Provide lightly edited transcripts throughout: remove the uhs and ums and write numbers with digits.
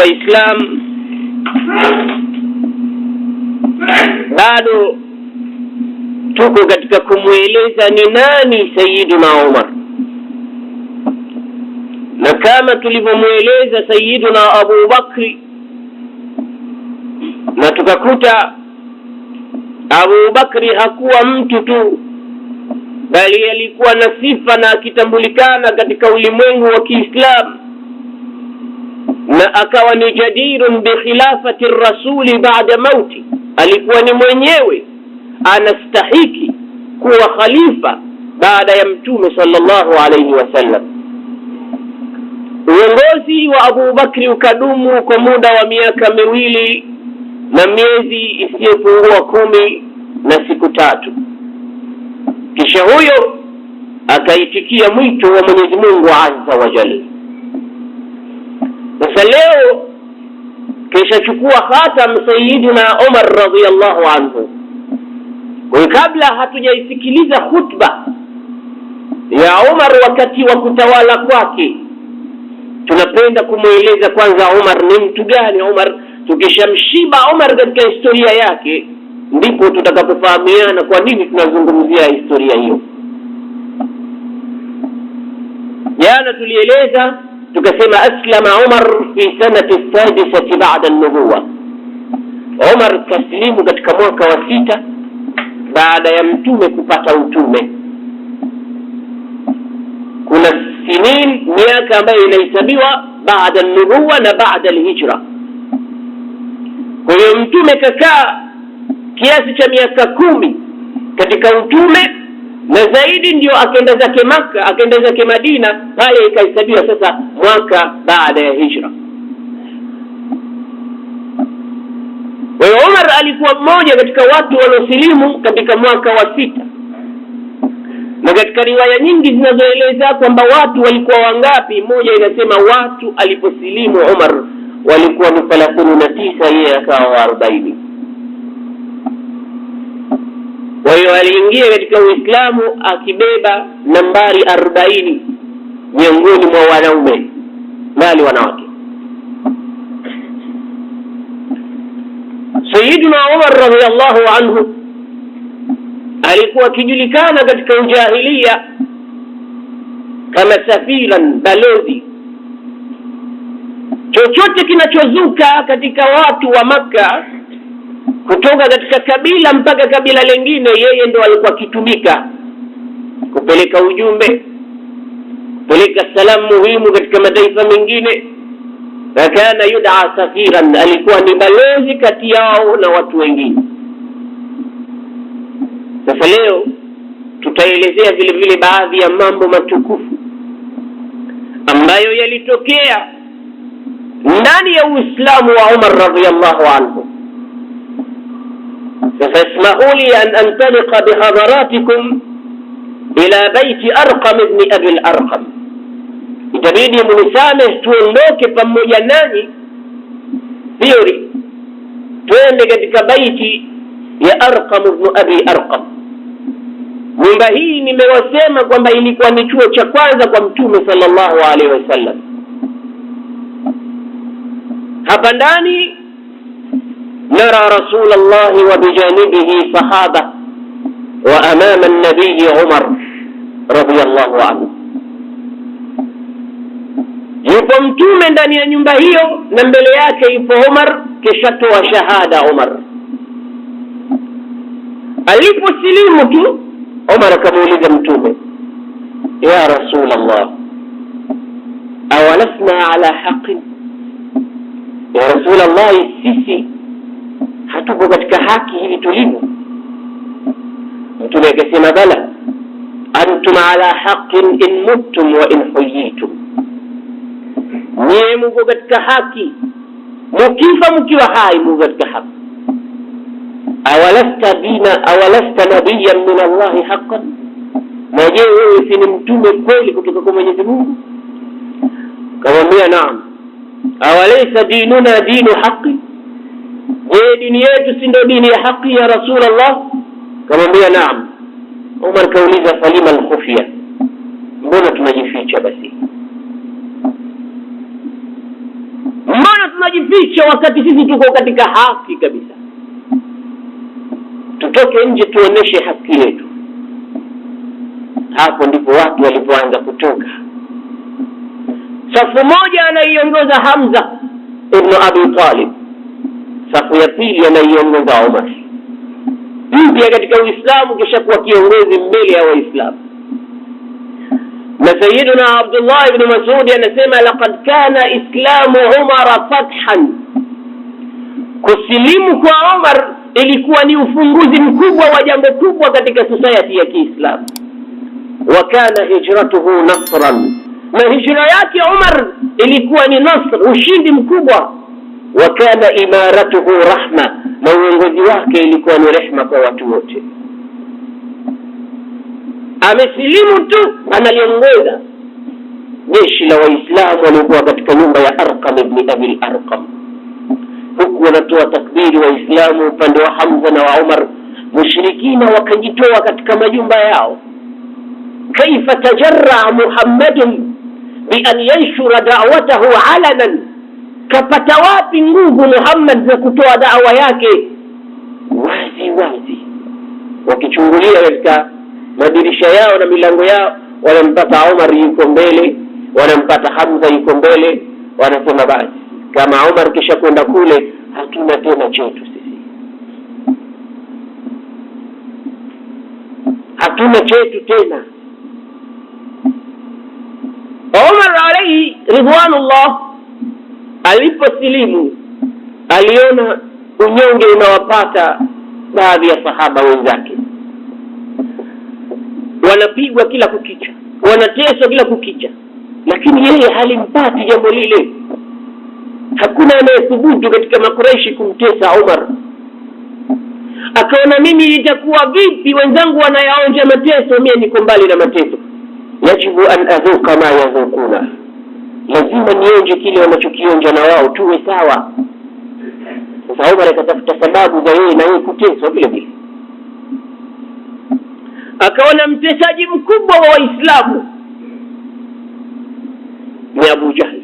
Waislamu, bado tuko katika kumweleza ni nani Sayyiduna Umar, na kama tulivyomweleza Sayyiduna Abu Bakri, na tukakuta Abu Bakri hakuwa mtu tu, bali alikuwa na sifa na akitambulikana katika ulimwengu wa Kiislamu, na akawa ni jadirun bi khilafati rasuli baada mauti. Alikuwa ni mwenyewe anastahiki kuwa khalifa baada ya mtume sallallahu alayhi wasallam. Uongozi wa Abu Bakri ukadumu kwa muda wa miaka 2 na miezi isiyopungua 10 na siku 3. Kisha huyo akaitikia mwito wa Mwenyezi Mungu Azza wa Jalla. Sasa leo kisha chukua khatam Sayyidina Umar radhiyallahu anhu. Kwa kabla hatujaisikiliza khutba ya Umar wakati wa kutawala kwake, tunapenda kumueleza kwanza Umar ni mtu gani. Umar, tukishamshiba Umar katika historia yake, ndipo tutakapofahamiana kwa nini tunazungumzia historia hiyo. Jana tulieleza tukasema aslama Umar fi sanati 6 baada an-nubuwa. Umar kaslimu katika mwaka wa 6 baada ya mtume kupata utume. Kuna sinin, miaka ambayo inahesabiwa baada an-nubuwa na baada al-hijra. Kwa hiyo mtume kakaa kiasi cha miaka 10 katika utume, na zaidi ndio akaenda zake Makka, akaenda zake Madina, pale ikahesabiwa sasa mwaka baada ya hijra. Kwa hiyo Umar alikuwa mmoja katika watu waliosilimu katika mwaka wa 6. Na katika riwaya nyingi zinazoeleza kwamba watu walikuwa wangapi, moja inasema watu aliposilimu Umar walikuwa ni 39, yeye akawa 40. Kwa hiyo aliingia katika Uislamu akibeba nambari 40 miongoni mwa wanaume bali wanawake. Sayyiduna Umar radhiyallahu anhu alikuwa akijulikana katika ujahiliya kama safiran, balozi. Chochote kinachozuka katika watu wa Makka, kutoka katika kabila mpaka kabila lingine, yeye ndo alikuwa akitumika kupeleka ujumbe, kupeleka salamu muhimu katika mataifa mengine. Kana yud'a safiran, alikuwa ni balozi kati yao na watu wengine. Sasa leo tutaelezea vile vile baadhi ya mambo matukufu ambayo yalitokea ndani ya Uislamu wa Umar radhiyallahu anhu. فاسمحوا لي أن أنطلق بحضراتكم إلى بيت أرقم ابن أبي الأرقم. itabidi mnisamehe tuondoke pamoja nanyi theory, twende katika baiti ya Arqam ibn Abi Arqam. Nyumba hii nimewasema kwamba ilikuwa ni chuo cha kwanza kwa mtume sallallahu alaihi wasallam. Hapa ndani نرى رسول الله وبجانبه صحابة وأمام النبي عمر رضي الله عنه. yupo mtume ndani ya nyumba hiyo na mbele yake yupo Umar, kisha toa shahada Umar. Aliposilimu tu Umar akamuuliza mtume, ya Rasul Allah, awalasna ala haqqin? Ya Rasul Allah, sisi hatuko katika haki hivi tulivyo? Mtume akasema, bala antum ala haqqin in muttum wa in huyitum. Nyie mko katika haki, mkifa mkiwa hai mko katika haki. awalasta nabiyyan min Allah haqqan, na je wewe si ni mtume kweli kutoka kwa Mwenyezi Mungu? Kamwambia naam. Awalaysa dinuna dinu haqqi, je dini yetu si ndio dini ya haki ya Rasulullah? Kamwambia naam. Umar kauliza, falima al-khufya, mbona tunajificha? Basi Mbona tunajificha wakati sisi tuko katika haki kabisa? Tutoke nje tuoneshe haki yetu. Hapo ndipo watu walipoanza kutoka. Safu moja anaiongoza Hamza ibn Abi Talib, safu ya pili anaiongoza Umar, mpya katika Uislamu, kisha kuwa kiongozi mbele ya Waislamu. Na Sayyiduna Abdullah ibn Mas'ud anasema, laqad kana islamu Umar fathan, kusilimu kwa Umar ilikuwa ni ufunguzi mkubwa wa jambo kubwa katika society ya Kiislamu. Wa kana hijratuhu nasran, na hijra yake Umar ilikuwa ni nasr, ushindi mkubwa. Wa kana imaratuhu rahma, na uongozi wake ilikuwa ni rehma kwa watu wote. Amesilimu tu analiongoza jeshi la Waislamu waliokuwa katika nyumba ya Arqam ibn Abi al-Arqam, huku wanatoa takbiri Waislamu upande wa Hamza na wa Umar. Mushrikina wakajitoa katika majumba yao. Kaifa tajarra Muhammadun bi an yanshura da'watahu alanan, kapata wapi nguvu Muhammad za kutoa da'wa yake wazi wazi? Wakichungulia katika madirisha yao na milango yao, wanampata Umar yuko mbele, wanampata Hamza yuko mbele. Wanasema basi kama Umar kisha kwenda kule, hatuna tena chetu sisi, hatuna chetu tena. Umar alayhi ridwanullah aliposilimu aliona unyonge unawapata baadhi ya sahaba wenzake. Wanapigwa kila kukicha, wanateswa kila kukicha, lakini yeye halimpati jambo lile. Hakuna anayethubutu katika Makuraishi kumtesa Umar. Akaona, mimi itakuwa vipi wenzangu wanayaonja mateso, mimi niko mbali na mateso. Yajibu an adhuka ma yadhukuna, lazima nionje kile wanachokionja na wao tuwe sawa. Sasa Umar akatafuta sababu za yeye na yeye kuteswa vile vile. Akaona mtesaji mkubwa wa Waislamu ni Abu Jahl.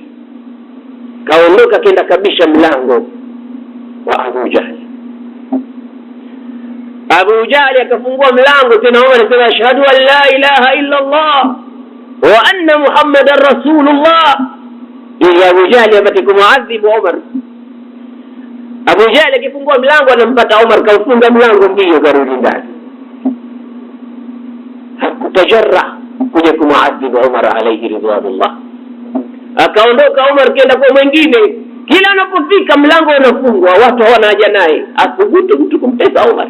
Kaondoka kenda kabisha mlango wa Abu Jahl. Abu Jahl akafungua mlango tena. Umar anasema, ashhadu an la ilaha illa Allah wa anna Muhammadar Rasulullah. Ili Abu Jahl apate kumuadhibu Umar. Abu Jahl akifungua mlango anampata Umar kaufunga mlango mbio, karudi ndani. Hakutajarra kuja kumuadhibu Umar alayhi ridwanullah. Akaondoka Umar kenda kwa mwingine. Kila anapofika mlango unafungwa, watu hawana haja naye, athubutu mtu kumtesa Umar.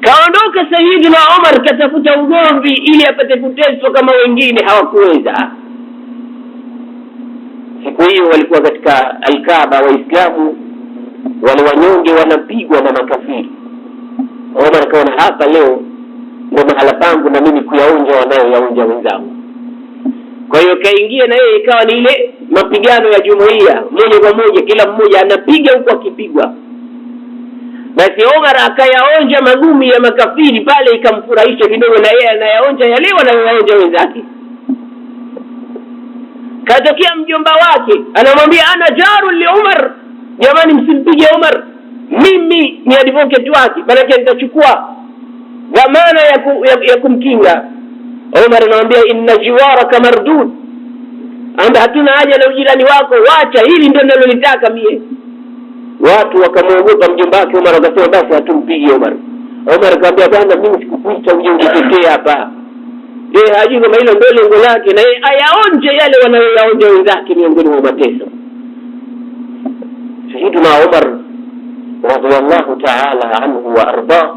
Kaondoka Sayyidina Umar katafuta ugomvi ili apate kuteswa kama wengine hawakuweza. Siku hiyo walikuwa katika Al-Kaaba, Waislamu wale wanyonge wanapigwa na makafiri. Umar akaona, hapa leo ndio mahala pangu na mimi kuyaonja wanayoyaonja wenzangu. Kwa hiyo kaingia na yeye, ikawa ni ile mapigano ya jumuiya, moja kwa moja kila mmoja anapiga huko akipigwa. Basi Umar akayaonja magumi ya makafiri pale, ikamfurahisha kidogo, na yeye anayaonja yale wanayoyaonja wenzake. Katokea mjomba wake anamwambia, ana jaru li Umar, jamani msimpige Umar, mimi ni advocate wake, maana nitachukua dhamana ya kumkinga. Umar anamwambia, inna jiwaraka mardud, amba hatuna haja na ujirani wako, wacha hili ndio ninalolitaka mie. Watu wakamwogopa mjomba wake Umar, wakasema basi hatumpige Umar. Umar akamwambia, bwana mimi sikukuita uje unitetee hapa. Yeye hajui kama hilo ndio lengo lake, na yeye ayaonje yale wanayoyaonja wenzake miongoni mwa mateso. Sayyiduna Umar radhiyallahu ta'ala anhu wa arda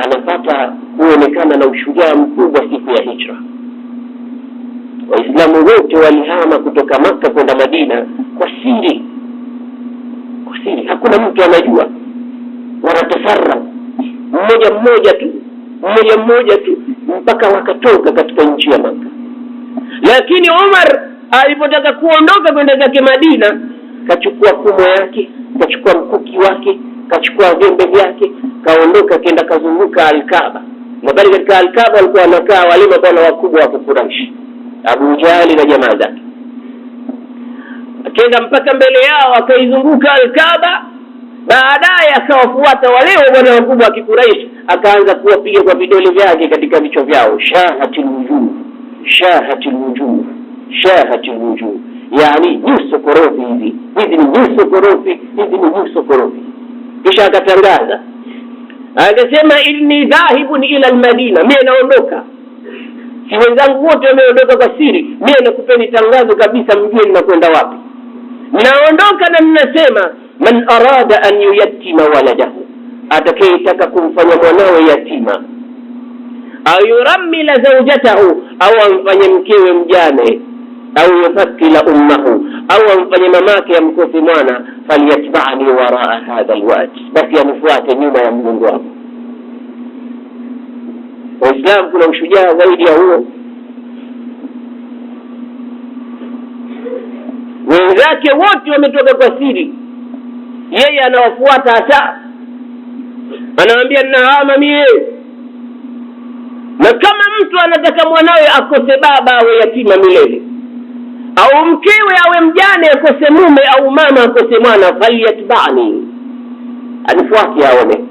anapata kuonekana na ushujaa mkubwa siku ya hijra. Waislamu wote walihama kutoka Makka kwenda Madina kwa siri. Kwa siri, hakuna mtu anajua. Wanatafarra mmoja mmoja tu mpaka wakatoka katika nchi ya Makka. Lakini Umar alipotaka kuondoka kwenda zake Madina, kachukua fumo yake, kachukua mkuki wake, kachukua vyombo vyake, kaondoka kenda kazunguka Al-Kaaba. Na bali katika Al-Kaaba walikuwa wanakaa wale mabwana wakubwa wa Quraysh, Abu Jahl na jamaa zake. akaenda mpaka mbele yao, akaizunguka Al-Kaaba. Baadaye akawafuata wale bwana wakubwa wa Quraysh, akaanza kuwapiga kwa vidole vyake katika vichwa vyao. Shahatil wujuh, shahatil wujuh, shahatil wujuh, yani nyuso korofi hizi ni nyuso korofi, hizi ni nyuso korofi. Kisha akatangaza, akasema inni dhahibun ila al-Madina, mimi naondoka. Si wenzangu wote wameondoka kwa siri, mimi nakupeni tangazo kabisa, mjue ninakwenda wapi. Naondoka na ninasema, man arada an yuyatima waladahu, atakayetaka kumfanya mwanawe yatima, au yurammila zawjatahu, au amfanye mkewe mjane, au yufakkila ummahu, au amfanye mamake ya mkofi mwana, falyatba'ni waraa hadha alwadi, basi anifuate nyuma ya mgongo wangu. Waislamu, kuna ushujaa zaidi ya huo? Wenzake wote wametoka kwa siri, yeye anawafuata hata anawaambia ninaama mie. Na kama mtu anataka mwanawe akose baba awe yatima milele, au mkewe awe mjane akose mume, au mama akose mwana, falyatba'ni, anifuate aone.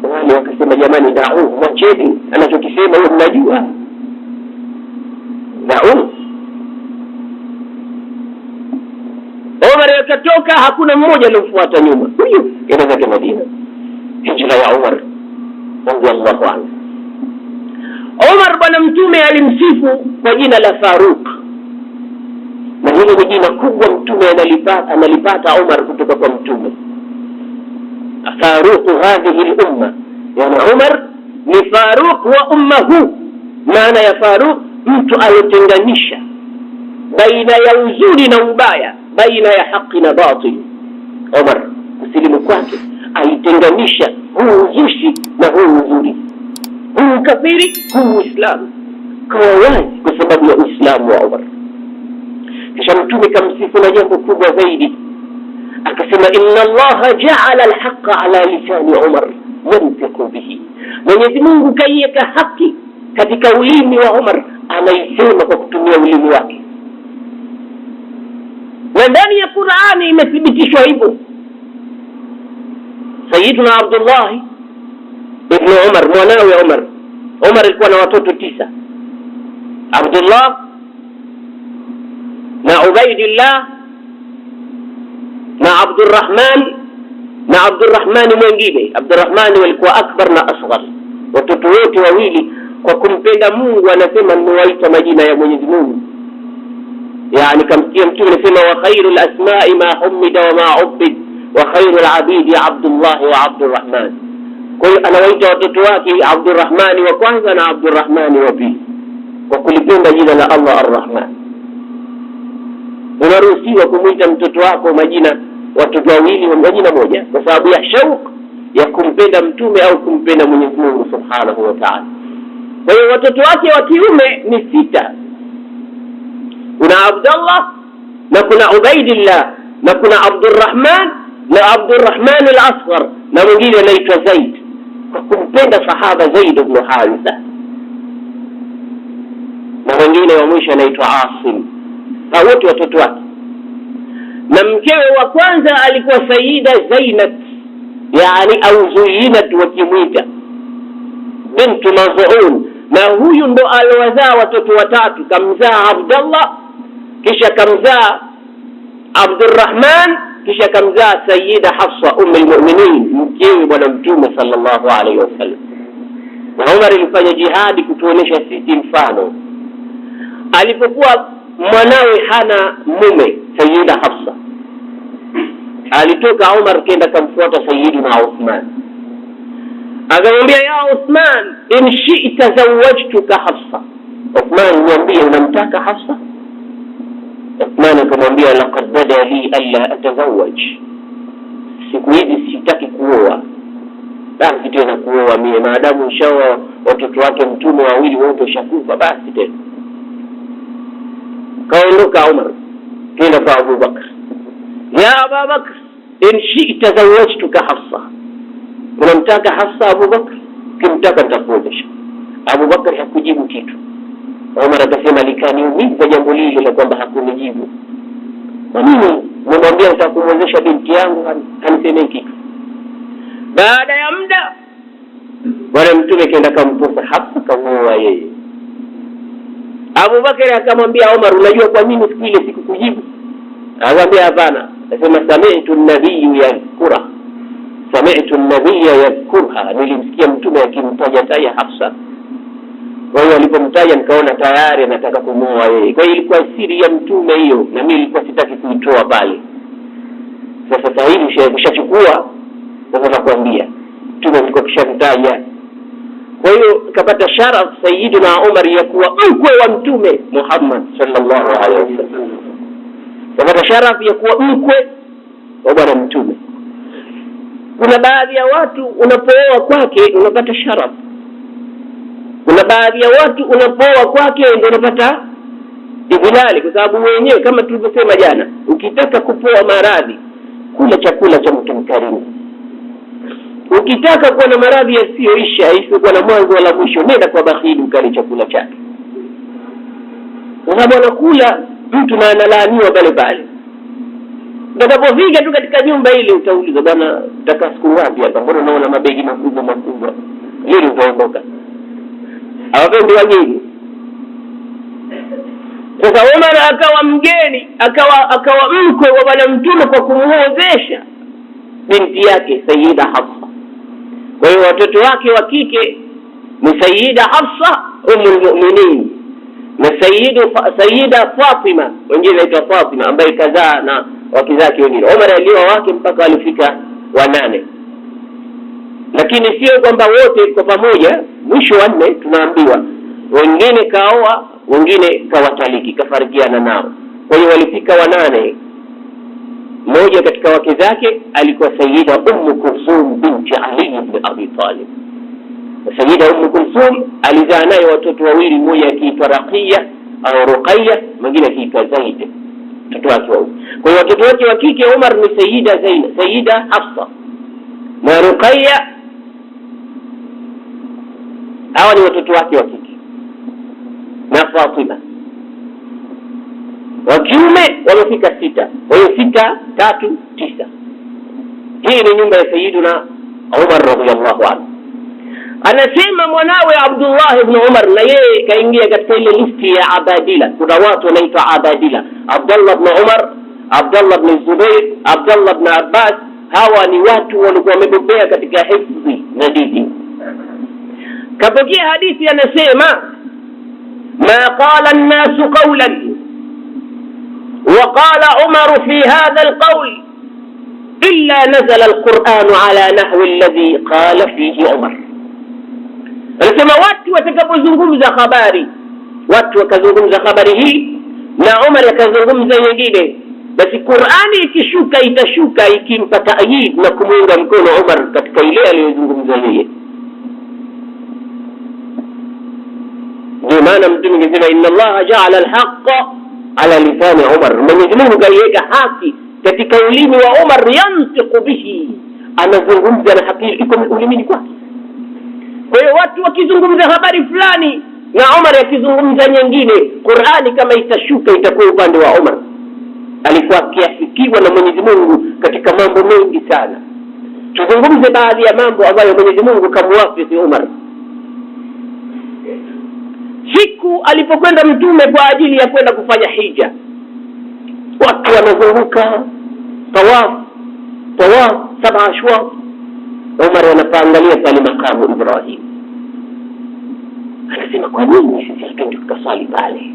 Wale wakasema jamani, da'u, mwacheni anachokisema huyo, mnajua da'u. Umar akatoka, hakuna mmoja alomfuata nyuma, huyo anaenda Madina. Hijra ya Umar radiyallahu anhu. Umar bwana mtume alimsifu kwa jina la Faruq, na hilo ni jina kubwa mtume analipata Umar kutoka kwa mtume. Faruq hadhihi al-umma, yani Umar ni Faruq wa ummahu. Maana ya Faruq, mtu aliyetenganisha baina ya uzuri na ubaya, baina ya haki na batil. Umar kusilimu kwake alitenganisha huu uzushi na huu uzuri, huu kafiri, huu Uislamu, kwa wazi kwa sababu ya Uislamu wa Umar. Kisha mtume kamsifu na jambo kubwa zaidi, akasema inna Allaha ja'ala al-haqqa ala lisani Umar yantiqu bihi, Mwenyezi Mungu kaiweka haki katika ulimi wa Umar, anaisema kwa kutumia ulimi wake. Na ndani ya Qur'ani imethibitishwa hivyo. Sayyiduna Abdullah ibn Umar, mwanawe Umar. Umar alikuwa na watoto 9, Abdullah na Ubaidillah na Abdurrahman mwingine. Abdurrahman walikuwa akbar na asghar, watoto wote wawili kwa kumpenda Mungu anasema nimewaita majina ya Mwenyezi Mungu. Yani kamsikia mtume anasema wa khairul asma'i ma humida wa ma ubid wa khairul abidi Abdullah wa Abdurrahman. Kwa hiyo anawaita watoto wake Abdurrahman wa kwanza na Abdurrahman wa pili kwa kulipenda jina la Allah Ar-Rahman. Unaruhusiwa kumuita mtoto wako majina, watoto wawili wa majina moja, kwa sababu ya shauku ya kumpenda mtume au kumpenda Mwenyezi Mungu Subhanahu wa Ta'ala. Kwa hiyo watoto wake wa kiume ni 6. Kuna Abdullah na kuna Ubaidillah na kuna Abdurrahman na Abdurrahman al-Asghar na mwingine anaitwa Zaid, kwa kumpenda sahaba Zaid ibn Haritha, na mwingine wa mwisho anaitwa Asim. Hao wote watoto wake. Na mkewe wa kwanza alikuwa Sayyida Zainab, yani au Zuinat wakimwita, bintu Maz'un, na huyu ndo aliwazaa watoto watatu. Kamzaa Abdullah, kisha kamzaa Abdurrahman, kisha kamzaa Sayyida Hafsa ummul mu'minin, mkewe bwana mtume sallallahu alayhi wasallam. Na Umar alifanya jihadi kutuonesha sisi mfano. Alipokuwa mwanawe hana mume, Sayyida Hafsa, alitoka Umar kenda kumfuata Sayyidina Uthman, akamwambia ya Uthman, in shi'ta zawajtuka Hafsa. Uthman, niambie unamtaka Hafsa? Uthman akamwambia laqad bada li alla atazawaj, siku hizi sitaki kuoa. Basi tena kuoa mimi, maadamu inshallah watoto wake mtume wawili wote washakufa, basi tena. Kaondoka Umar kenda kwa Abu Bakr, ya Abu Bakr, in shi'ta zawajtuka Hafsa. Unamtaka Hafsa Abu Bakr? Kimtaka nitakuozesha. Abu Bakr hakujibu kitu. Umar akasema likaniumiza jambo lile la kwamba hakunijibu. kwa nini mwambia utakumwezesha binti yangu kanisemee kitu? Baada ya muda bwana mtume kaenda kamposa Hafsa, kamuoa yeye. Abu Bakari akamwambia Umar, unajua kwa nini siku ile sikukujibu? Akamwambia hapana. Akasema sami'tu an-nabiyyu yadhkura, sami'tu an-nabiyya yadhkurha, nilimsikia mtume akimtaja taya Hafsa. Kwa hiyo alipomtaja nikaona tayari anataka kumuoa yeye. Kwa hiyo ilikuwa siri ya mtume hiyo, na mimi nilikuwa sitaki kuitoa pale. Sasa hivi ushachukua, sasa nakwambia mtume alikuwa kishamtaja. Kwa hiyo kapata sharaf Sayyidina Umar ya kuwa mkwe wa mtume Muhammad sallallahu alaihi wasallam. Kapata sharaf ya kuwa mkwe wa bwana mtume. Kuna baadhi ya watu unapooa kwake unapata sharaf. Kuna baadhi ya watu unapooa kwake ndio unapata idhilali, kwa sababu wenyewe kama tulivyosema jana, ukitaka kupoa maradhi kula chakula cha mtu mkarimu. Ukitaka kuwa na maradhi yasiyoisha isiyokuwa na mwanzo wala mwisho, nenda kwa bakhili ukale chakula chake. Kwa sababu anakula mtu na analaaniwa pale pale. Utakapofika tu katika nyumba ile utauliza, bwana nataka siku ngapi hapa? Mbona naona mabegi makubwa? Lini utaondoka? Hawapendi wageni. Sasa Umar akawa mgeni, akawa mkwe wa bwana mtume kwa kumuozesha binti yake Sayyida Hafsa. Kwa hiyo watoto wake wa kike ni Sayyida Hafsa ummul mu'minin na Sayyida Fatima, wengine inaitwa Fatima, ambaye kazaa na wake zake wengine. Umar alioa wake mpaka walifika 8. Lakini sio kwamba wote kwa pamoja, mwisho wa 4 tunaambiwa wengine kaoa, wengine kawataliki, kafarikiana nao. Kwa hiyo walifika 8. Mmoja katika wake zake alikuwa Sayyida Kulthum binti Ali ibn Abi Talib. Sayyida Kulthum alizaa naye watoto wawili, mmoja akiitwa Raqiya au Ruqayya, mwingine akiitwa Zaid, mtoto wake wao. Kwa hiyo watoto wake wa kike Umar ni Sayyida Zainab, Sayyida Hafsa na Ruqayya. Hawa ni watoto wake wa kike na Fatima. Wa kiume wamefika 6. Kwa hiyo 6, 3, 9. Hii ni nyumba ya Sayyiduna Umar radhiyallahu anhu. Anasema mwanawe Abdullah ibn Umar na yeye kaingia katika ile listi ya Abadila. Kuna watu wanaitwa Abadila: Abdullah ibn Umar, Abdullah ibn Zubair, Abdullah ibn Abbas. Hawa ni watu walikuwa wamebobea katika hifdhi na dini. Kapokea hadithi anasema, ma qala an-nasu qawlan وقال عمر في هذا القول إلا نزل القرآن على نحو الذي قال فيه عمر. Anasema watu watakapozungumza habari, watu wakazungumza habari hii na Umar akazungumza nyingine, basi Qur'ani ikishuka itashuka ikimpa ta'yid na kumuunga mkono Umar katika ile aliyozungumza yeye. Ndio maana mtume anasema inna Allah ja'ala al-haqqa ala lisani Umar. Mwenyezi Mungu kaiweka haki katika ulimi wa Umar, yantiqu bihi, anazungumza na haki iko ulimini kwake. Kwa hiyo watu wakizungumza habari fulani na Umar akizungumza nyingine, Qur'ani kama itashuka itakuwa upande wa Umar. Alikuwa akiafikiwa na Mwenyezi Mungu katika mambo mengi sana. Tuzungumze baadhi ya mambo ambayo Mwenyezi Mungu kamwafiki Umar. Siku alipokwenda mtume kwa ajili ya kwenda kufanya hija, watu wanazunguka tawaf 7 ashwaq. Umar anaangalia pale makamu Ibrahim, anasema kwa nini sisi hatuendi tukaswali pale?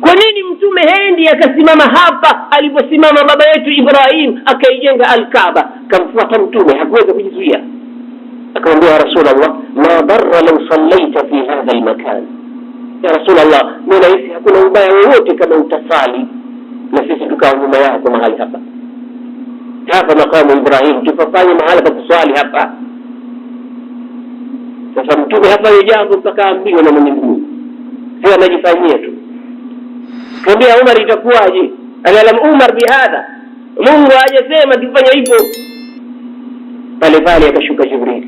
Kwa nini mtume hendi akasimama hapa aliposimama baba yetu Ibrahim akaijenga al-Kaaba? Kamfuata mtume, hakuweza kujizuia. Akamwambia Rasulullah, ma darra law sallaita fi hadha al-makan. Ya Rasulullah, mimi nahisi hakuna ubaya wowote kama utasali na sisi tukawa nyuma yako mahali hapa. Hapa makamu Ibrahim, tufanye mahali pa kuswali hapa. Sasa mtume hapa jambo mpaka ambiwe na Mwenyezi Mungu, sio anajifanyia tu. Kaambia Umar, itakuwaje? Alalam Umar bihadha, Mungu hajasema tufanye hivyo. Pale akashuka Jibril,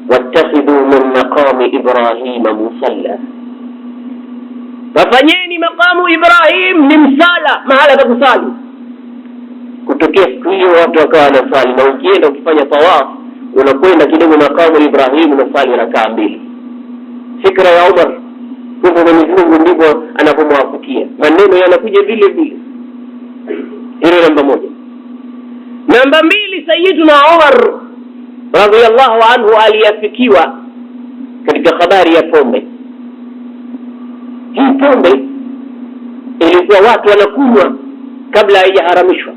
wattakhidhu min maqami Ibrahim musalla. Fafanyeni makamu Ibrahim ni msala, mahala pa kusali. Kutokea siku hiyo watu wakawa wanasali, na ukienda ukifanya tawaf unakwenda kidogo makamu Ibrahim unasali rakaa 2. Fikra ya Umar kwa Mwenyezi Mungu ndivyo anapomwafikia. Maneno yanakuja vile vile. Hilo namba 1. Namba 2, Sayyiduna Umar radhiyallahu anhu aliyafikiwa katika habari ya pombe. Hii pombe ilikuwa watu wanakunywa kabla haijaharamishwa,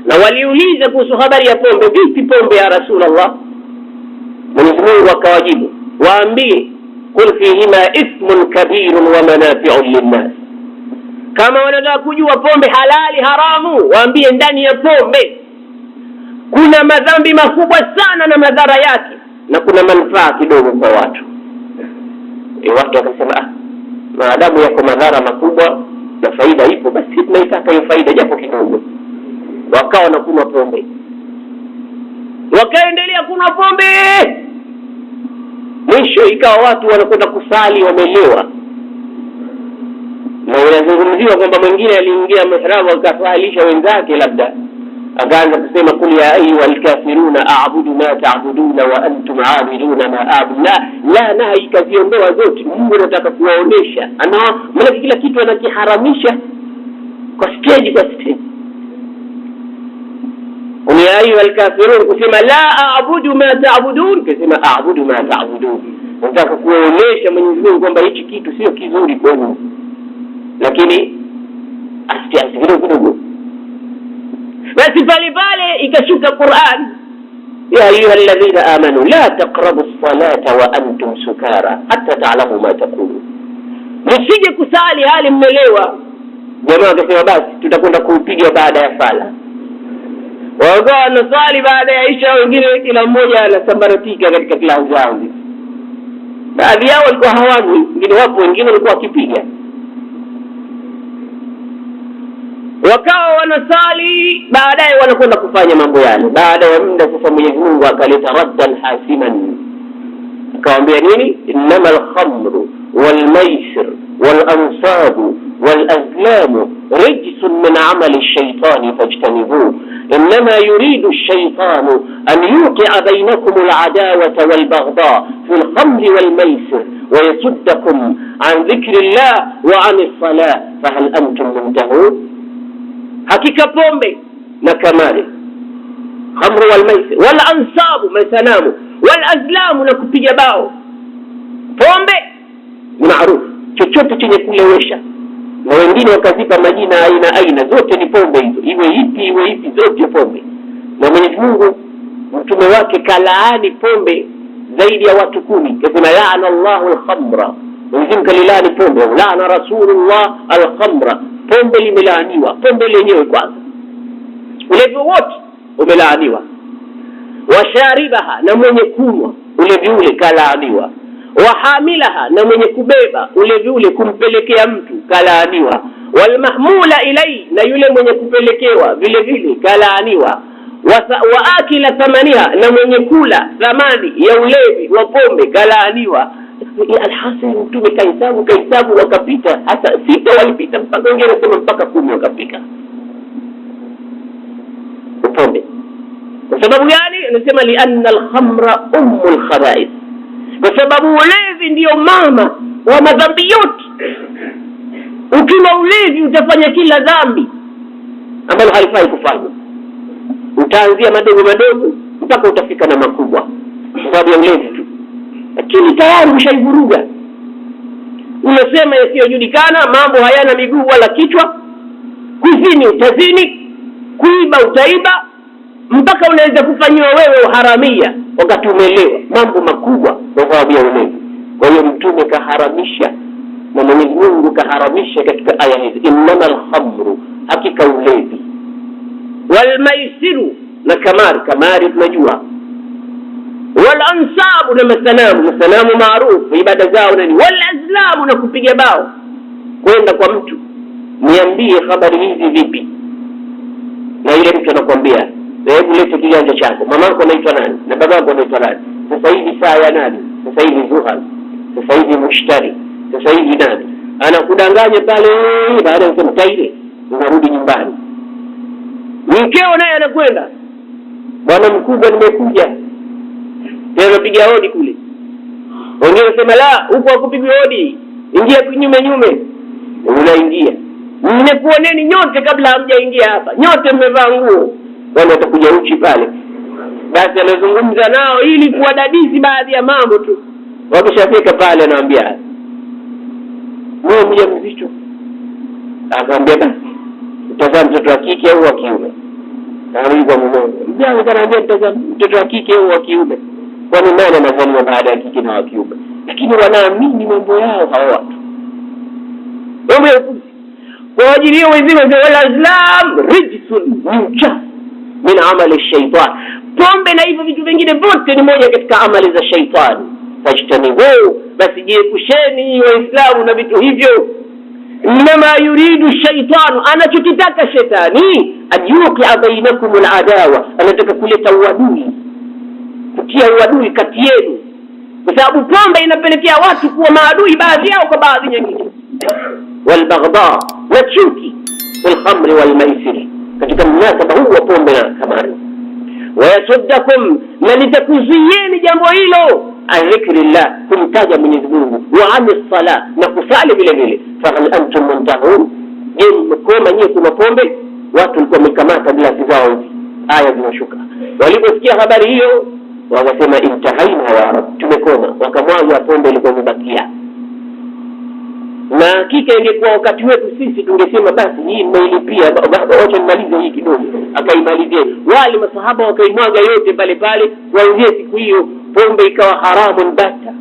na waliuliza kuhusu habari ya pombe, vipi pombe ya Rasulullah? Mwenyezi Mungu akawajibu, waambie kul fihima ismun kabirun wa manafi'un linnas. Kama wanataka kujua pombe halali haramu, waambie ndani ya pombe kuna madhambi makubwa sana na madhara yake, na kuna manufaa kidogo kwa watu. Watu wakasema maadamu yako madhara makubwa na faida ipo, basi tunaitaka hiyo faida japo kidogo. Wakawa na kunywa pombe, wakaendelea kunywa pombe, mwisho ikawa watu wanakwenda kusali wamelewa. Na unazungumziwa kwamba mwingine aliingia mihrabu akasalisha wenzake, labda akaanza kusema kul ya ayyuhal kafiruna a'budu ma ta'buduna wa antum 'abiduna ma a'budu. La nahi kaziondoa zote. Mungu anataka kuwaonesha, maana kila kitu anakiharamisha kwa stage kwa stage. Kul ya ayyuhal kafirun, kusema la a'budu ma ta'budun, kusema a'budu ma ta'budun. Nataka kuwaonesha Mwenyezi Mungu kwamba hichi kitu sio kizuri kwenu, lakini kidogo. Basi pale ikashuka Qur'an, ya ayyuhalladhina amanu la taqrabu as-salata wa antum sukara hatta ta'lamu ma taqulun. Msije kusali hali mmelewa. Jamaa wakasema basi tutakwenda kupiga baada ya sala. Wao wanasali baada ya isha, wengine kila mmoja anasambaratika katika klabu zao. Baadhi yao walikuwa hawani, wengine wapo, wengine walikuwa wakipiga. Wakawa wanasali, baadaye wanakwenda kufanya mambo yale. Baada ya muda sasa Mwenyezi Mungu akaleta raddan hasiman, akawaambia nini? Innamal khamru wal maisir wal ansabu wal azlamu rijsun min amali ash-shaytani fajtanibuhu innama yuridu ash-shaytanu an yuqi'a bainakum al-adawata wal baghdha fi al-khamri wal maisir wa yasuddakum an dhikrillah wa 'ani as-salah fahal antum muntahun. Hakika pombe na kamari, khamru wal maisir wal ansabu, masanamu, wal azlamu, na kupiga bao. Pombe ni maarufu, chochote chenye kulewesha, na wengine wakazipa majina aina zote ni pombe hizo, iwe ipi zote pombe. Na Mwenyezi Mungu mtume wake kalaani pombe zaidi ya watu 10. Kasema laana Allahu al-khamra, Mwenyezi Mungu kalaani pombe. Laana Rasulullah al-khamra, pombe limelaaniwa. Pombe lenyewe kwanza, ulevi wote umelaaniwa. Washaribaha, na mwenye kunywa ulevi ule kalaaniwa. Wahamilaha, na mwenye kubeba ulevi ule kumpelekea mtu kalaaniwa. Walmahmula ilai, na yule mwenye kupelekewa vile vile kalaaniwa. Waakila thamaniha, na mwenye kula thamani ya ulevi wa pombe kalaaniwa. Alhasil mtume kahesabu wakapita, hata 6 walipita, mpaka wengine wanasema mpaka 10 wakapita pombe. Kwa sababu gani? Anasema lianna al-khamra ummul khaba'ith, kwa sababu ulevi ndio mama wa madhambi yote. Ukiwa ulevi utafanya kila dhambi ambalo halifai kufanya. Utaanzia madogo mpaka utafika na makubwa kwa sababu ya ulevi tu, lakini tayari ushaivuruga. Unasema yasiyojulikana, mambo hayana miguu wala kichwa. Kuzini utazini, kuiba utaiba, mpaka unaweza kufanywa wewe uharamia wakati umelewa. Mambo makubwa kwa sababu ya ulevi. Kwa hiyo mtume kaharamisha, na Mwenyezi Mungu kaharamisha katika aya hizi, innamal khamru, hakika ulevi, wal maisiru, na kamari tunajua, wal ansabu, na masanamu maarufu ibada zao nani, wal azlamu, na kupiga bao. Kwenda kwa mtu, niambie habari hizi vipi, na yule mtu anakuambia hebu lete kiganja chako, mamako anaitwa nani na babako anaitwa nani, sasa hivi saa ya nani, sasa hivi zuhal, sasa hivi mushtari, sasa hivi nani. anakudanganya pale, baada ya kumtaile unarudi nyumbani. Mkeo naye anakwenda, bwana mkubwa nimekuja. Tena piga hodi kule. Wengine wanasema la, huko hakupigwi hodi, ingia kinyume. Unaingia. Mmekuoneni nyote kabla hamjaingia hapa. Nyote mmevaa nguo. Wale watakuja uchi pale. Basi anazungumza nao ili kuwadadisi baadhi ya mambo tu. Wakishafika pale anawaambia, "Wewe mjamzito?" Akamwambia, "Basi utazaa mtoto wa kike au wa kiume?" Anauliza mume. Mjane anaambia, "Utazaa mtoto wa kike au wa kiume?" Kwani nani anazaliwa baada ya kike na wa kiume? Lakini wanaamini mambo yao hao watu. Kwa ajili hiyo wenzima wala Islam rijsun yucha min amali shaytan. Pombe na hivyo vitu vingine vyote ni moja katika amali za shaitani. Fajtanibu, basi jiepusheni Waislamu na vitu hivyo. Inma yuridu shaytanu, anachokitaka shetani, ayuqia bainakum aladawa, anataka kuleta uadui, kutia uadui kati yenu, kwa sababu pombe inapelekea watu kuwa maadui baadhi yao kwa baadhi nyingine. Walbaghdha, na chuki, walkhamri walmaisir, katika mnasaba huu wa pombe na kamari. Wayasuddakum, na litakuzuieni jambo hilo adhikrillah, kumtaja Mwenyezi Mungu, wa anis sala, na kusali vile vile. Fahal antum muntahun, je mmekoma nyie kuna pombe? Watu walikuwa wamekamata glasi zao, aya zinashuka. Waliposikia habari hiyo wakasema intahaina ya Rabb, tumekoma. Wakamwaga pombe ilikuwa imebakia. Na hakika ingekuwa wakati wetu sisi tungesema basi hii mmeilipia, wacha nimalize hii kidogo. Akaimalizie. Wale masahaba wakaimwaga yote pale pale. Kuanzia siku hiyo pombe ikawa haramu bata.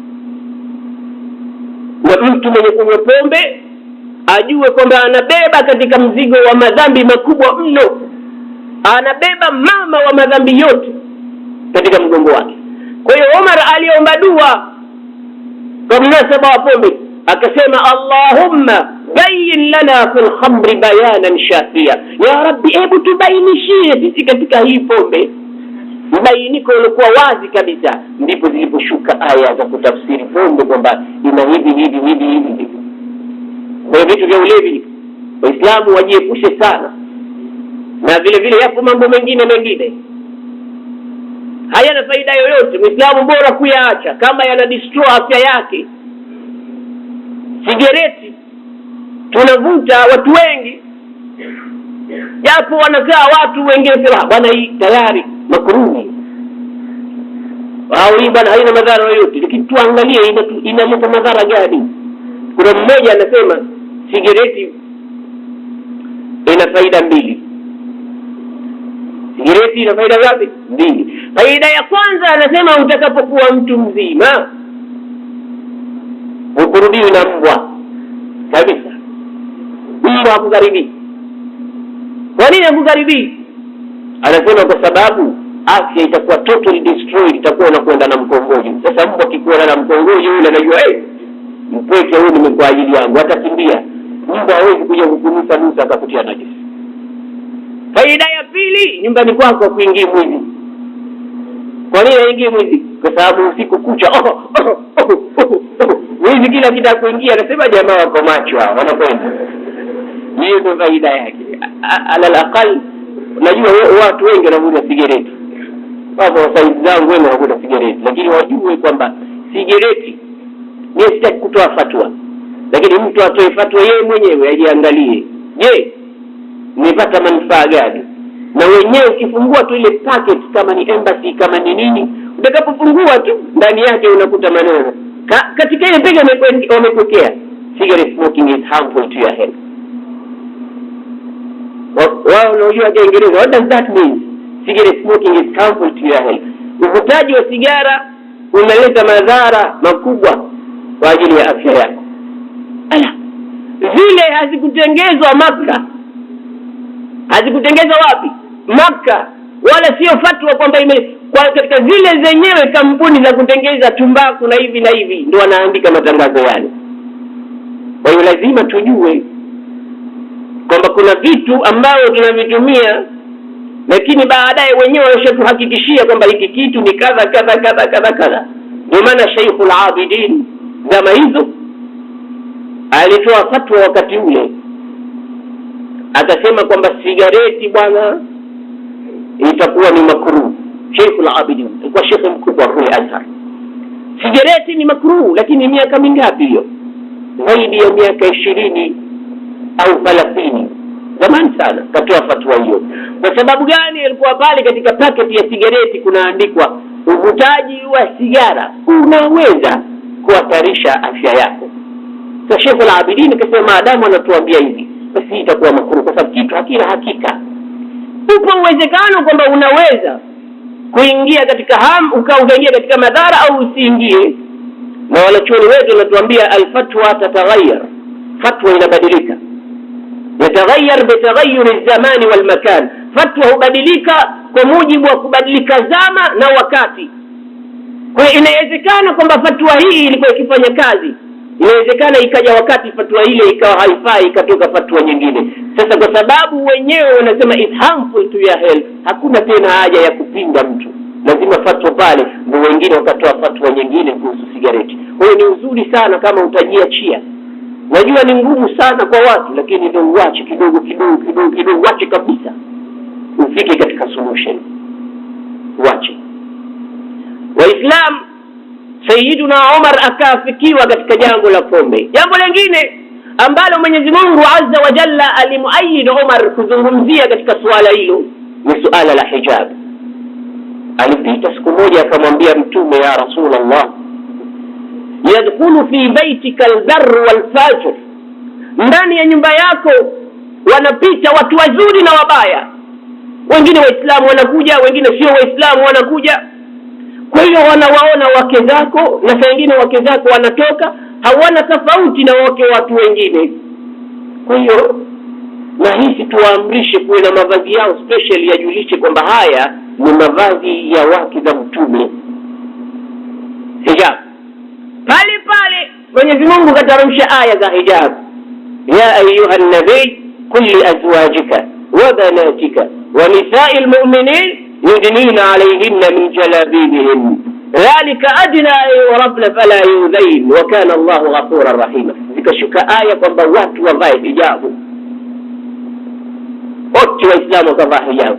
Na mtu mwenye kunywa pombe ajue kwamba anabeba katika mzigo wa madhambi makubwa mno. Anabeba mama wa madhambi yote katika mgongo wake. Kwa hiyo Umar aliomba dua kwa mnasaba wa pombe, akasema Allahumma bayin lana fil khamri bayanan shafia, ya Rabbi hebu tubainishie sisi katika hii pombe bainiko ulikuwa wazi kabisa. Ndipo ziliposhuka aya za kutafsiri pombe kwamba ina hivi. Kwa vitu vya ulevi Waislamu wajiepushe sana, na vile vile yapo mambo mengine hayana faida yoyote. Muislamu bora kuyaacha kama yana destroy afya yake. Sigareti tunavuta watu wengi, japo wanakaa watu wengine sema bwana hii tayari makruhi, au hii bwana haina madhara yoyote. Lakini tuangalie inaleta madhara gani. Kuna mmoja anasema sigareti ina faida 2. Sigareti ina faida ngapi? 2. Faida ya kwanza anasema utakapokuwa mtu mzima ukurudiwi na mbwa kabisa. Mbwa hakukaribii. Kwa nini hakukaribii? Anasema kwa sababu afya itakuwa totally destroyed, itakuwa unakwenda na mkongojo. Sasa mbwa kikuwa na mkongojo yule anajua mpweke huyu ni kwa ajili yangu, atakimbia. Mbwa hawezi kuja kukunusa akakutia najisi. Faida ya pili, nyumbani kwako kuingia mwizi. Kwa nini aingie mwizi? Kwa sababu usiku kucha mwizi kila kitaka kuingia, anasema jamaa wako macho hao wanakwenda. Hiyo ndio faida yake. Alal aqal najua watu wengi wanavuta sigareti. Baba wasaidi zangu wengi wanavuta sigareti, lakini wajue kwamba sigareti, mimi sitaki kutoa fatwa, lakini mtu atoe fatwa yeye mwenyewe ajiangalie. Je, nipata manufaa gani? Na wenyewe ukifungua tu ile packet, kama ni embassy kama ni nini, utakapofungua tu ndani yake unakuta maneno katika ile pega wamekuwekea cigarette smoking is harmful to your health. Wao unajua Kiingereza, what does that mean? Cigarette smoking is harmful to your health. Uvutaji wa sigara unaleta madhara makubwa kwa ajili ya afya yako. Zile hazikutengezwa Makka. Hazikutengezwa wapi? Makka. Wala sio fatwa kwamba kwa katika zile zenyewe kampuni za kutengeza tumbaku na hivi ndio wanaandika matangazo yale. Kwa hiyo lazima tujue kwamba kuna vitu ambavyo tunavitumia, lakini baadaye wenyewe wanashatuhakikishia kwamba hiki kitu ni kadha. Ndio maana Sheikhul Abidin zama hizo alitoa fatwa wakati ule, akasema kwamba sigareti bwana itakuwa ni makruh. Sheikh al-Abidin alikuwa shekhe mkubwa kule Azhar. Sigareti ni makruh, lakini miaka mingapi hiyo? Zaidi ya miaka 20 au 30, zamani sana katoa fatwa hiyo. Kwa sababu gani? Ilikuwa pale katika paketi ya sigareti kunaandikwa uvutaji wa sigara unaweza kuhatarisha afya yako. Sasa Sheikh al-Abidin akasema maadamu anatuambia hivi, basi itakuwa makruh, kwa sababu kitu hakina hakika. Upo uwezekano kwamba unaweza kuingia katika ukaingia katika madhara au usiingie. Na wanachuoni wetu wanatuambia al-fatwa tataghayyar, fatwa inabadilika. Yataghayyar bitaghayyur az-zaman wal makan, fatwa hubadilika kwa mujibu wa kubadilika zama na wakati. Kwa hiyo inawezekana kwamba fatwa hii ilikuwa ikifanya kazi, inawezekana ikaja wakati fatwa ile ikawa haifai, ikatoka fatwa nyingine. Sasa kwa sababu wenyewe wanasema it's harmful to your health, hakuna tena haja ya kupinga mtu, lazima fatwa pale, ndio wengine wakatoa fatwa nyingine kuhusu sigareti. Kwa hiyo ni uzuri sana kama utajiachia. Najua ni ngumu sana kwa watu, lakini ndio uache kidogo kidogo, uache kabisa, ufike katika solution. Uache. Waislamu, Sayyiduna Umar akafikiwa katika jambo la pombe. Jambo lingine ambalo Mwenyezi Mungu Azza wa Jalla alimuayyid Umar kuzungumzia katika suala hilo ni suala la hijab. Alipita siku moja akamwambia Mtume, ya Rasulullah, yadkhulu fi baytika albarr walfajir, ndani ya nyumba yako wanapita watu wazuri na wabaya. Wengine waislamu wanakuja, wengine sio waislamu wanakuja. Kwa hiyo wanawaona wake zako, na saa nyingine wake zako wanatoka hawana tofauti na wake watu wengine. Kwa hiyo na hisi tuwaamrishe kuwe na mavazi yao special, yajulishe kwamba haya ni mavazi ya wake za Mtume. Hijab. Pale pale Mwenyezi Mungu kateremsha aya za hijab. Ya ayuha nabii qul li azwajika wa banatika wa nisa'il mu'minin yudnina alayhinna min jalabibihin dhalika adna yurabna fala yudhain wa kana Allahu ghafurar rahima. Zikashuka aya kwamba watu wavae hijabu, wote waislamu wakavaa hijabu.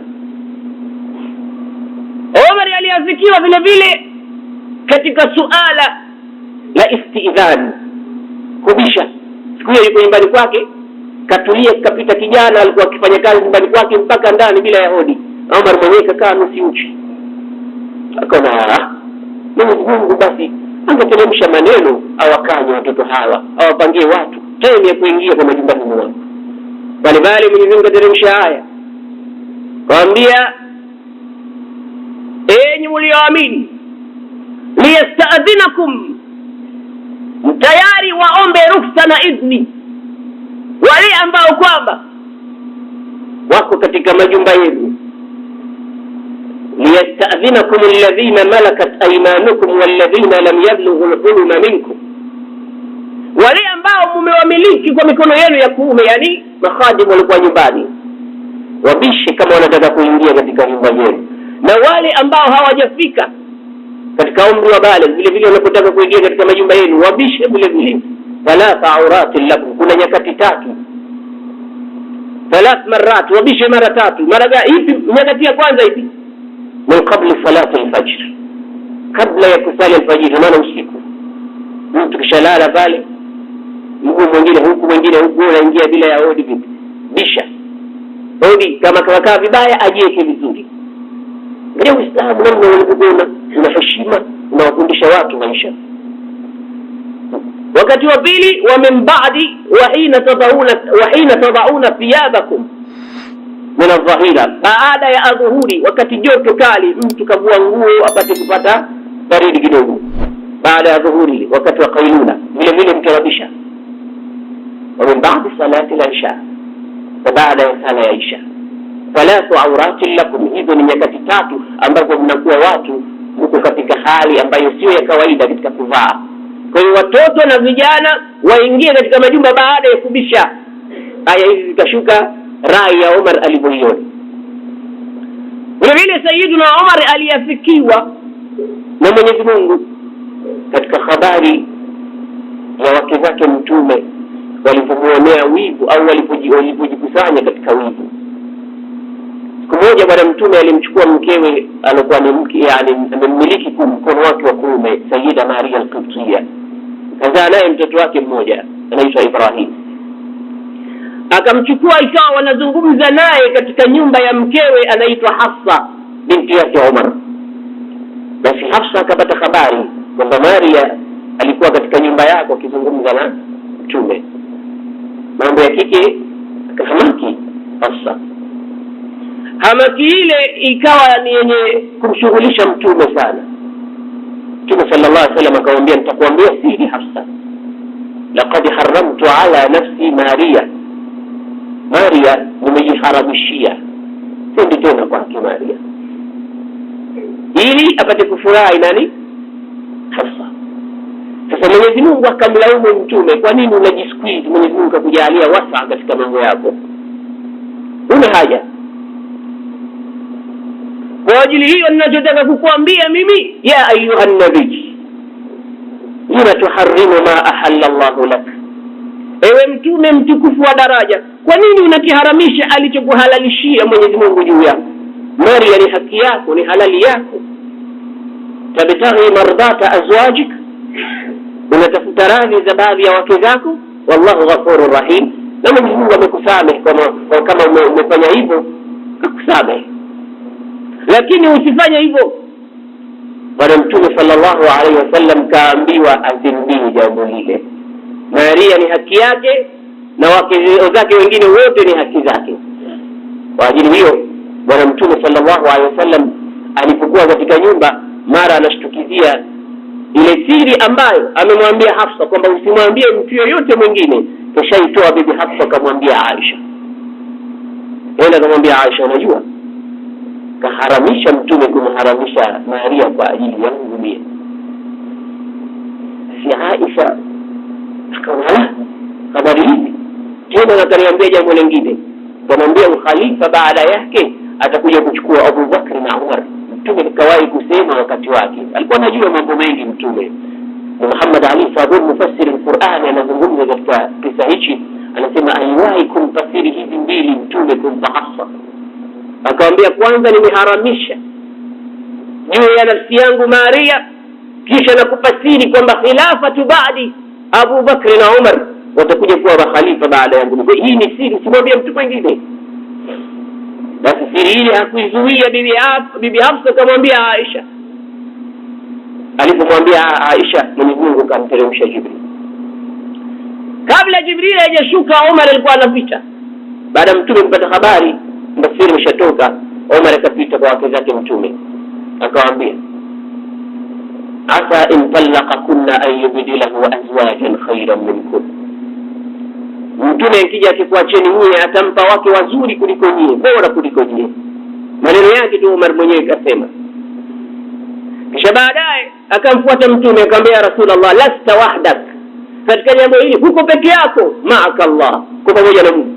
Umar aliafikiwa vile vile katika suala la istidhan, kubisha. Siku hiyo yuko nyumbani kwake, katulia, kapita kijana alikuwa akifanya kazi nyumbani kwake mpaka ndani bila ya hodi. Umar mwenyewe kakaa nusu uchi. Akaona Mungu basi angeteremsha maneno awakanye watoto hawa, awapangie watu time ya kuingia kwa majumbani mwao. Bali Mwenyezi Mungu kateremsha aya kwambia, enyi mlioamini, liyasta'dhinakum, tayari waombe ruksa na idhni wale ambao kwamba wako katika majumba yenu. Liyasta'dhinakum alladhina malakat aymanukum walladhina lam yablughu al-huluma minkum, wale ambao mmewamiliki kwa mikono yenu ya kuume, yani makhadimu walikuwa nyumbani, wabishe kama wanataka kuingia katika nyumba yenu. Na wale ambao hawajafika katika umri wa baligh vile vile wanapotaka kuingia katika majumba yenu, wabishe vile vile. Thalatha auratin lakum, kuna nyakati tatu, thalath marat, wabishe mara tatu. Mara ipi? Nyakati ya kwanza ipi? Min qabli salati al-fajr, kabla ya kusali al-fajr, maana usiku mtu kishalala pale, mguu mwingine huku mwingine huku, unaingia bila ya hodi vipi? Bisha hodi, kama kakaa vibaya ajieke vizuri. Ndio Uislamu namna unapokuwa una heshima, unawafundisha watu maisha. Wakati wa pili, wa min ba'di wa hina tad'una thiyabakum min adh-dhahira, baada ya adhuhuri, wakati joto kali, mtu kavua nguo apate kupata baridi kidogo. Baada ya adhuhuri, wakati wa qailula, vile vile mkarabisha. Wa min ba'di salati al-isha, baada ya sala ya isha. Thalathu auratin lakum, hizo ni nyakati tatu ambapo mnakuwa watu mko katika hali ambayo sio ya kawaida katika kuvaa. Kwa hiyo watoto na vijana waingie katika majumba baada ya kubisha. Aya hizi zikashuka, rai ya Umar alivyoiona. Vile vile Sayyiduna Umar aliafikiwa na Mwenyezi Mungu katika habari ya wake zake Mtume walipomuonea wivu au walipojikusanya katika wivu. Siku moja bwana mtume alimchukua mkewe alikuwa ni mke, yani amemmiliki kwa mkono wake wa kuume, Sayyida Maria al-Qibtiyya. Kazaa naye mtoto wake mmoja anaitwa Ibrahim. Akamchukua ikawa wanazungumza naye katika nyumba ya mkewe anaitwa Hafsa binti yake Umar. Basi Hafsa akapata habari kwamba Maria alikuwa katika nyumba yake akizungumza na mtume. Mambo ya kike akahamaki Hafsa. Hamaki ile ikawa ni yenye kumshughulisha mtume sana. Mtume sallallahu alaihi wasallam akamwambia, nitakwambia siri Hafsa, laqad haramtu ala nafsi Maria nimejiharamishia, sindi tena kwake Maria, ili apate kufurahi nani? Hafsa. Sasa Mwenyezi Mungu akamlaumu mtume, kwa nini unajisqueeze? Mwenyezi Mungu akakujalia wasa katika mambo yako, una haja. Kwa ajili hiyo ninachotaka kukuambia mimi, ya ayuha nabii, lima tuharrimu ma ahalla Allahu lak, ewe mtume mtukufu wa daraja, kwa nini unakiharamisha alichokuhalalishia Mwenyezi Mungu juu yako? Maria ni haki yako, ni halali yako. Tabtaghi mardata azwajik, unatafuta radhi za baadhi ya wake zako. Wallahu ghafurur rahim, na Mwenyezi Mungu amekusamehe kama umefanya hivyo, akusamehe. Lakini usifanye hivyo. Bwana Mtume sallallahu alaihi wasallam kaambiwa azindie jambo lile. Maria ni haki yake na wake zake wengine wote ni haki zake. Kwa ajili hiyo Bwana Mtume sallallahu alaihi wasallam alipokuwa katika nyumba, mara anashtukizia ile siri ambayo amemwambia Hafsa kwamba usimwambie mtu yoyote mwingine. Kishaitoa bibi Hafsa akamwambia Aisha. Yeye akamwambia Aisha, unajua kaharamisha mtume kumharamisha Maria kwa ajili yangu mimi. Si Aisha akaona habari hizi tena, akaniambia jambo lingine, anamwambia ukhalifa baada yake atakuja kuchukua Abu Bakr na Umar. Mtume kawahi kusema wakati wake, alikuwa anajua mambo mengi mtume. Muhammad Ali Sabuni mufassir al-Qur'an anazungumza katika kisa hichi, anasema aliwahi kumfasiri hizi mbili mtume kumpa Hafsa. Akamwambia, kwanza nimeharamisha juu ya nafsi yangu Maria, kisha nakufasiri kwamba khilafatu baadi Abu Bakr na Umar watakuja kuwa makhalifa baada yangu. Hii ni siri, simwambie mtu mwingine. Basi siri ile hakuizuia bibi Hafsa, akamwambia Aisha. Alipomwambia Aisha, Mwenyezi Mungu akamteremsha Jibril. Kabla Jibril hajashuka, Umar alikuwa anapita. Baada mtume kupata habari mbasiri mshatoka, Umar akapita kwa wake zake mtume, akawaambia, asa in talaqakunna an yubdilahu azwajan khayran minkum. Mtume akija akikuacheni nyie atampa wake wazuri kuliko nyie, bora kuliko nyie. Maneno yake tu Umar mwenyewe kasema. Kisha baadaye akamfuata mtume akamwambia, Rasulullah, lasta wahdak, katika jambo hili huko peke yako. Ma'aka Allah, uko pamoja na Mungu.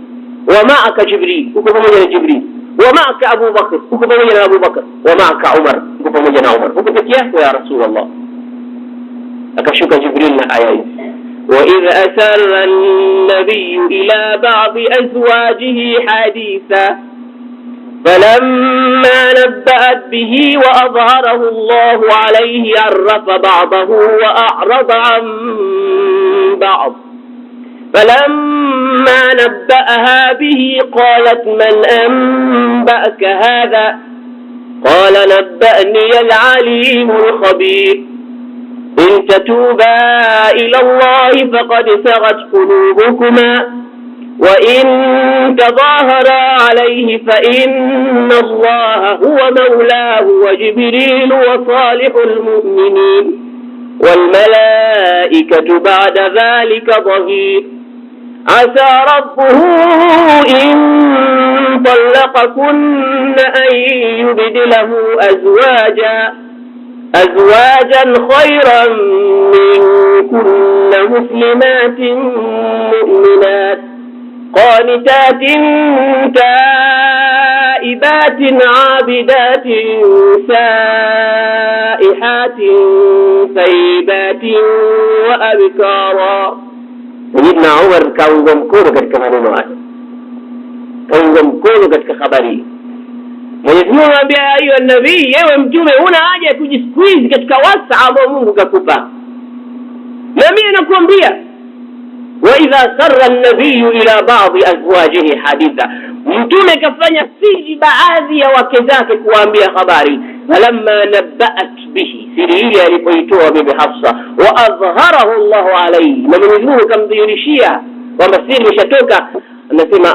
Wa ma'aka Jibril, uko pamoja na Jibril. Wa ma'aka Abu Bakr, uko pamoja na Abu Bakr. Wa ma'aka Umar, uko pamoja na Umar. Uko peke yako ya Rasulullah. Akashuka Jibril na aya hizi, وإذ أسر النبي إلى بعض أزواجه حديثا فلما نبأت به وأظهره الله عليه عرف بعضه وأعرض عن بعض فلما نبأها به قالت من أنبأك هذا قال نبأني العليم الخبير إن تتوبا إلى الله فقد سغت قلوبكما وإن تظاهرا عليه فإن الله هو مولاه وجبريل وصالح المؤمنين والملائكة بعد ذلك ظهير عسى ربه إن طلقكن أن يبدله أزواجا خيرا منكن مسلمات مؤمنات قانتات تائبات عابدات سائحات ثيبات وأبكارا Sayyidina Umar kaunga mkono katika maneno haya, kaunga mkono katika habari. Mwenyezi Mungu anambia ayu nabii, yewe mtume huna haja ya kujisqueeze katika wasa ambao Mungu kakupa. Na mimi nakuambia wa idha sarra an-nabiy ila ba'd azwajihi haditha, mtume kafanya siri baadhi ya wake zake kuambia habari. Falamma nabba'at bihi, siri ile alipoitoa bibi Hafsa, wa azharahu Allahu alayhi, na Mwenyezi Mungu kamdhihirishia kwamba siri imeshatoka. Anasema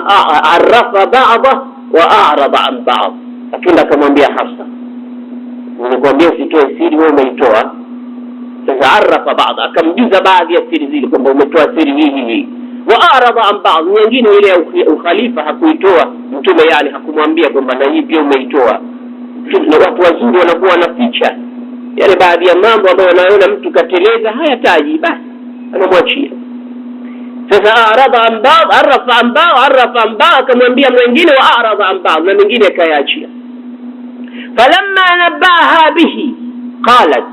arafa ba'dha wa a'rada an ba'd, akenda akamwambia Hafsa, nilikwambia usitoe siri, wewe umeitoa. Sasa arafa ba'dha, akamjuza baadhi ya siri zile kwamba umetoa siri hii. Wa a'rada an ba'd, nyingine ile ya ukhalifa hakuitoa mtume, yani hakumwambia kwamba na hii pia umeitoa. Na watu wazuri wanakuwa wanaficha yale baadhi ya mambo ambayo wanaona mtu kateleza, hayataji, basi anamwachia. Sasa a'rada an ba'd, arafa an ba'd, akamwambia mwingine wa a'rada an ba'd, na mwingine akayaachia. Falamma nabaha bihi qalat,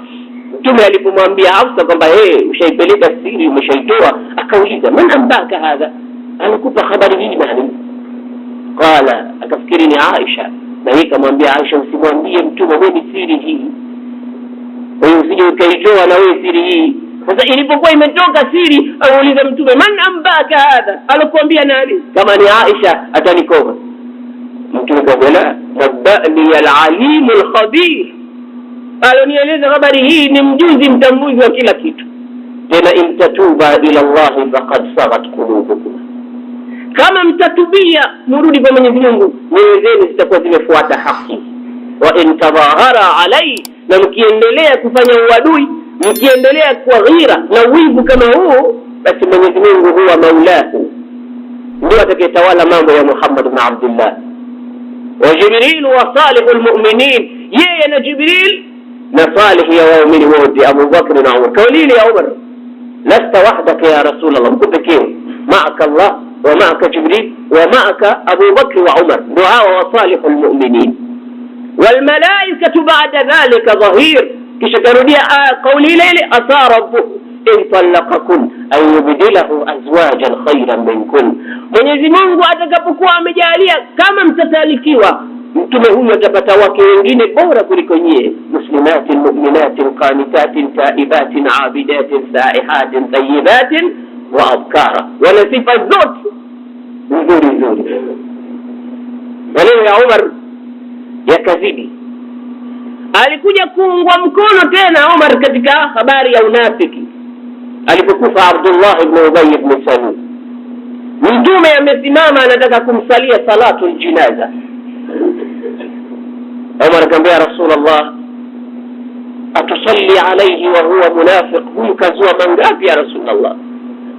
mtume alipomwambia Hafsa kwamba ushaipeleka siri, umeshaitoa, akauliza man ambaka hadha, alikupa habari hii nani? Qala, akafikiri ni Aisha, na hii kamwambia Aisha, usimwambie mtume wewe siri hii, wewe usije ukaitoa na wewe siri hii. Sasa ilipokuwa imetoka siri, auliza mtume man ambaka hadha, alikwambia nani? Kama ni Aisha atanikoma. Mtume kabla nabani al-alim al-khabir, alonieleza habari hii ni mjuzi mtambuzi wa kila kitu. Tena intatuba ila Allah faqad sagat qulubukum, kama mtatubia murudi kwa Mwenyezi Mungu, nyoyo zenu zitakuwa zimefuata haki. Wa in tadhahara alai, na mkiendelea kufanya uadui, mkiendelea kwa ghira na wivu kama huu, basi Mwenyezi Mungu huwa maulahu, ndio atakayetawala mambo ya Muhammad ibn Abdullah. Wa Jibril wa salihul mu'minin, yeye na Jibril na salih ya waumini wote, Abu Bakr na Umar. Kaulini ya Umar, lasta wahdaka ya Rasulullah, mkupekee, ma'aka Allah wa ma'aka Jibril wa ma'aka Abu Bakr wa Umar, dua wa salihul mu'minin wal malaikatu ba'da dhalika dhahir. Kisha karudia kauli ile, asa rabbuhu in talaqakum an yubdilahu azwajan khayran minkun, Mwenyezi Mungu atakapokuwa amejalia kama mtatalikiwa, mtume huyu atapata wake wengine bora kuliko nyie, muslimatin mu'minatin qanitatin taibatin abidatin saihatin tayyibatin wa abkara, wana sifa zote nzuri. Maneno ya Umar yakazidi. Alikuja kuungwa mkono tena Umar katika habari ya unafiki alipokufa Abdullah ibn Ubay ibn Salul. Mtume amesimama anataka kumsalia salatu aljinaza. Umar akamwambia Rasulullah, atusalli alayhi wa huwa munafiq, huyu kazua mangapi ya Rasulullah?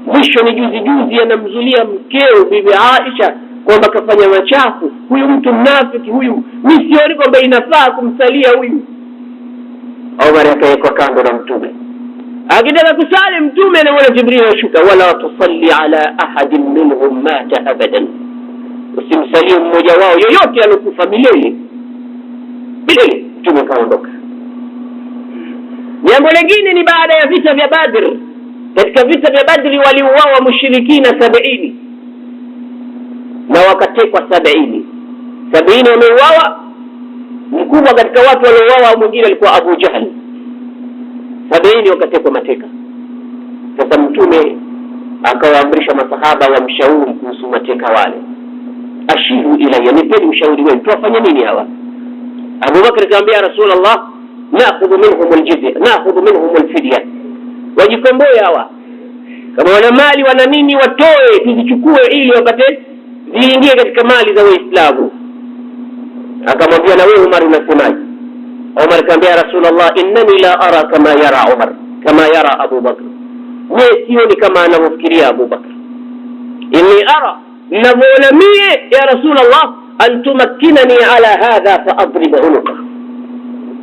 Mwisho ni juzi anamzulia mkeo bibi Aisha kwamba kafanya machafu, huyu mtu mnafiki huyu, mimi sioni kwamba inafaa kumsalia huyu. Umar akawekwa kando na mtume, akitaka kusali mtume na wala Jibril ashuka, wala tusalli ala ahadin minhum mata abadan, usimsalie mmoja wao yoyote alokufa milele. Mtume kaondoka. Jambo lingine ni baada ya vita vya Badr. Katika vita vya Badri waliuawa mushrikina 70 na wakatekwa 70 wameuawa. Mkubwa katika watu waliouawa mwingine alikuwa Abu Jahl. 70 wakatekwa mateka. Sasa mtume akawaamrisha masahaba wamshauri kuhusu mateka wale, ashiru ilayya, nipeni ushauri wenu, tuwafanye nini hawa? Abu Bakr akamwambia Rasulullah, na'khudhu minhum al-jizya, na'khudhu minhum al-fidya, wajikomboe hawa, kama wana mali wana nini watoe, tuzichukue ili wapate ziingie katika mali za Waislamu. Akamwambia, na wewe Umar unasemaje? Umar akamwambia Rasulullah, innani la ara kama yara Umar kama yara Abu Bakr, mimi sioni kama anavyofikiria Abu Bakr. Inni ara, ninavyoona mie ya Rasulullah, an tumakkinani ala hadha fa adrib unuqa,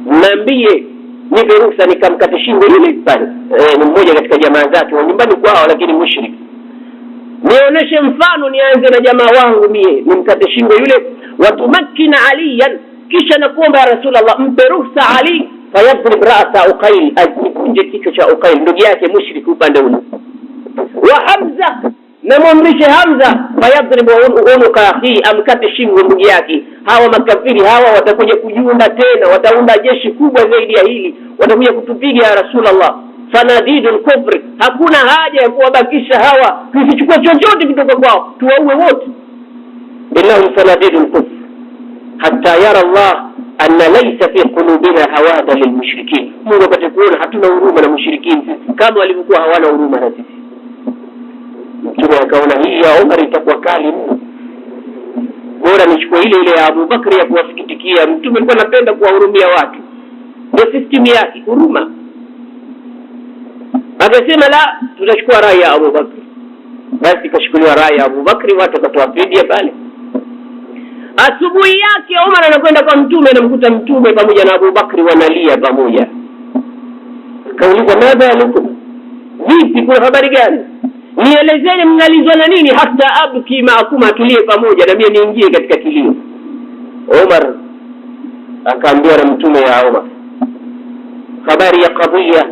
naambie nipe ruhusa nikamkate shingo yule pale. Ni mmoja katika jamaa zake wa nyumbani kwao, lakini mushriki. Nionyeshe mfano, nianze na jamaa wangu mie nimkate shingo yule. Watumakkina aliyan, kisha nakuomba ya Rasulullah mpe ruhusa Ali fayadrib ra'sa Uqayl, ajikunje kichwa cha Uqayl, ndugu yake mushriki upande ule. Wa Hamza, na muamrishe Hamza, fayadribu unuka akhi, amkate shingo ndugu yake. Hawa makafiri hawa watakuja kujiunda tena, wataunda jeshi kubwa zaidi ya hili, watakuja kutupiga ya Rasulullah. Sanadidul kufri, hakuna haja ya kuwabakisha hawa, tusichukue chochote kutoka kwao, tuwaue wote. Innahum sanadidul kufri hatta yara Allah anna laysa fi qulubina hawada lilmushrikin. Mungu apate kuona hatuna huruma na mushrikini kama walivyokuwa hawana huruma na sisi. Mtume akaona hii ya Umar itakuwa kali mno, bora nichukue ile ya Abu Bakri ya kuwasikitikia. Mtume alikuwa anapenda kuwahurumia watu, ndio system yake, huruma. Akasema la, tutachukua rai ya Abu Bakri. Basi kashukuliwa rai ya Abu Bakri, watu wakatoa fidia pale. Asubuhi yake Umar anakwenda kwa Mtume, anamkuta Mtume pamoja na Abu Bakri wanalia pamoja. Kauliza, madha alukum, vipi, kuna habari gani? Nielezeni mnalizwa na nini? Hata abki maakuma, tulie pamoja na mimi niingie katika kilio. Umar akaambia na Mtume, ya Umar, habari ya kadhia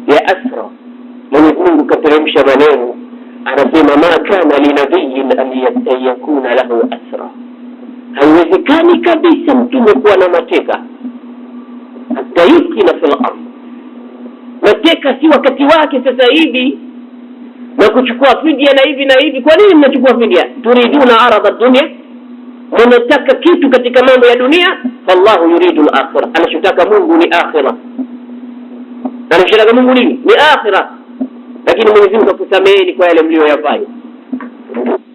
ya asra. Mwenyezi Mungu kateremsha maneno, anasema ma kana linabiyyin an yakuna lahu asra. Haiwezekani kabisa mtume kuwa na mateka hata yuskina fil ardh. Mateka si wakati wake sasa hivi na kuchukua fidia na hivi na hivi. Kwa nini mnachukua fidia? Turiduna arada dunya, mnataka kitu katika mambo ya dunia. Wallahu yuridu al-akhirah, anachotaka Mungu ni akhirah. Anachotaka Mungu ni akhirah. Lakini Mwenyezi Mungu akusameheni kwa yale mlioyafanya.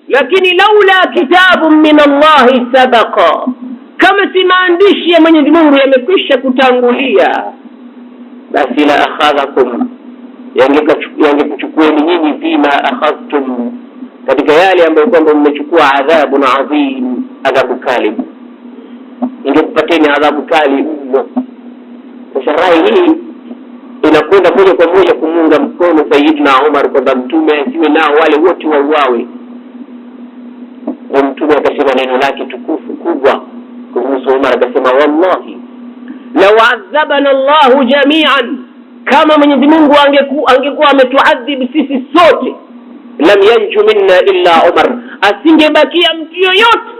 Lakini laula kitabu min Allah sabaqa, kama si maandishi ya Mwenyezi Mungu yamekwisha kutangulia, basi la akhadhakum, yangekuchukueni nyinyi bima akhadhtum, katika yale ambayo kwamba mmechukua adhabu na adhim, adhabu kali, ingekupateni adhabu kali mno. Sasa rai hii inakwenda moja kwa moja kumunga mkono Sayyidina Umar kwamba Mtume asiwe nao wale wote wauawe. Na Mtume akasema neno lake tukufu kubwa kuhusu Umar, akasema wallahi law azabana Allahu jami'an, kama Mwenyezi Mungu angekuwa ametuadhibu sisi sote, lam yanju minna illa Umar, asingebakia mtu yoyote